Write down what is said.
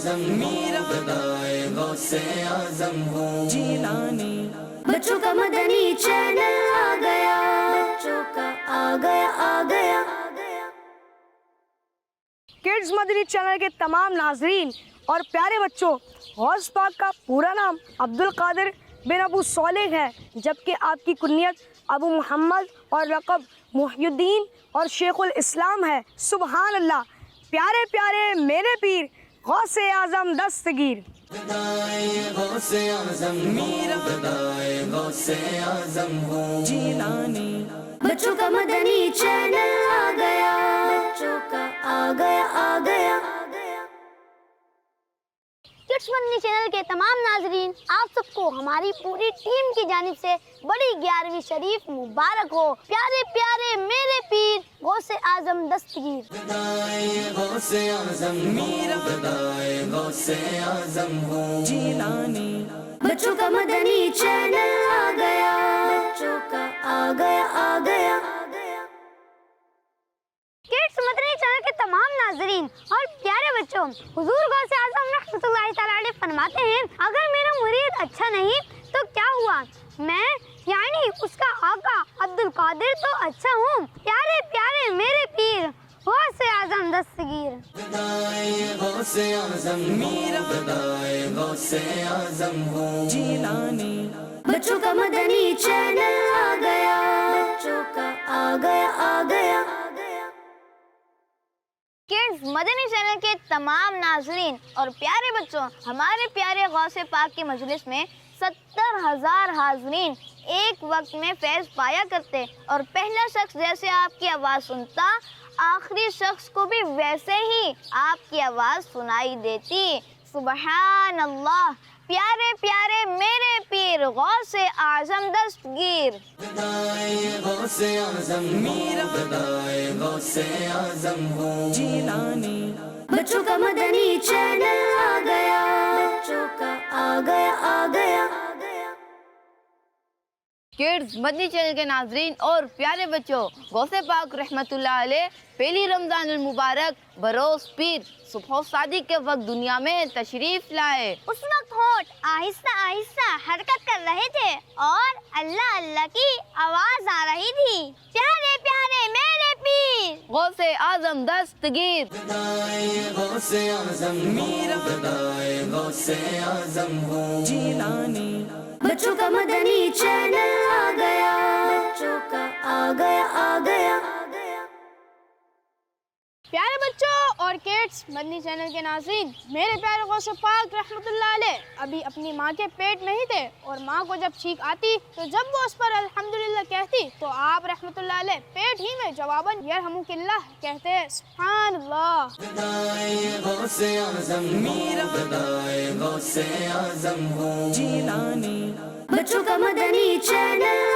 आजम मेरा गदाए गौसे आजम हूँ जीलानी। बच्चों का मदनी चैनल आ गया, बच्चों का आ गया। किड्स मदनी चैनल के तमाम नाजरीन और प्यारे बच्चों, गौस पाक का पूरा नाम अब्दुल कादिर बिन अबू सोलेह है, जबकि आपकी कुन्नियत अबू मोहम्मद और लक़ब मुहियुद्दीन और शेखुल इस्लाम है। सुबहान अल्लाह। प्यारे प्यारे मेरे पीर गौसे आज़म दस्तगीर। गदाए गौसे आजम मेरा गदाए गौसे आजम हूँ जीलानी। बच्चों का मदनी चैनल आ गया, बच्चों का आ गया। किड्स मदनी चैनल के तमाम नाजरीन, आप सबको हमारी पूरी टीम की जानिब से बड़ी 11वीं शरीफ मुबारक हो। प्यारे प्यारे मेरे पीर गौसे आजम दस्तगीर। गदाए गौसे आजम मेरा गदाए गौसे आजम हूँ जीलानी। बच्चों का मदनी चैनल आ गया, बच्चों का आ गया। किड्स मदनी चैनल के तमाम नाजरीन और प्यारे बच्चों, हुजूर गौसे आज़म रहमतुल्लाहि तआला अलैह फरमाते हैं, अगर मेरा मुरीद अच्छा नहीं तो क्या हुआ, मैं यानी उसका आका अब्दुल कादिर तो अच्छा हूँ। प्यारे प्यारे मेरे पीर गौसे आज़म दस्तगीर। गदाए गौसे आजम मेरा गदाए गौसे आजम हूँ जीलानी। बच्चों का मदनी चैनल आ गया, बच्चों का आ गया। किड्स मदनी चैनल के तमाम नाजरीन और प्यारे बच्चों, हमारे प्यारे गौसे पाक की मजलिस में 70,000 हाजरीन एक वक्त में फैज़ पाया करते, और पहला शख्स जैसे आपकी आवाज़ सुनता, आखिरी शख्स को भी वैसे ही आपकी आवाज़ सुनाई देती। सुबहान अल्लाह। प्यारे प्यारे मेरे पीर गौसे आज़म दस्तगीर। गदाए गौसे आजम मेरा गदाए गौसे आजम हूँ जीलानी। बच्चों का मदनी चैनल आ गया, बच्चों का आ गया। किड्स मदनी चैनल के नाजरीन और प्यारे बच्चों, गौसे पाक रहमतुल्लाह अलैह पहली रमजान मुबारक बरोज पीर सुबह सादिक के वक्त दुनिया में तशरीफ लाए। उस वक्त होठ आहिस्ता आहिस्ता हरकत कर रहे थे और अल्लाह अल्लाह की आवाज़ आ रही थी। प्यारे प्यारे मेरे पीर गौसे आज़म दस्तगीर। गदाए गौसे आजम मेरा गदाए गौसे आजम हूँ जीलानी। बच्चों का मदनी चैनल आ गया, बच्चों का आ गया। प्यारे बच्चों और किड्स मदनी चैनल के नाज़रीन, मेरे प्यारे गौसे पाक रहमतुल्लाह अलैह अभी अपनी माँ के पेट में ही थे, और माँ को जब छींक आती तो जब वो उस पर अल्हम्दुलिल्लाह कहती तो आप रहमतुल्लाह अलैह पेट ही में जवाबन यरहमुकिल्लाह कहते हैं। सुभान अल्लाह। गदाए गौसे आजम मेरा गदाए गौसे आजम हूँ जीलानी। बच्चों का मदनी चैनल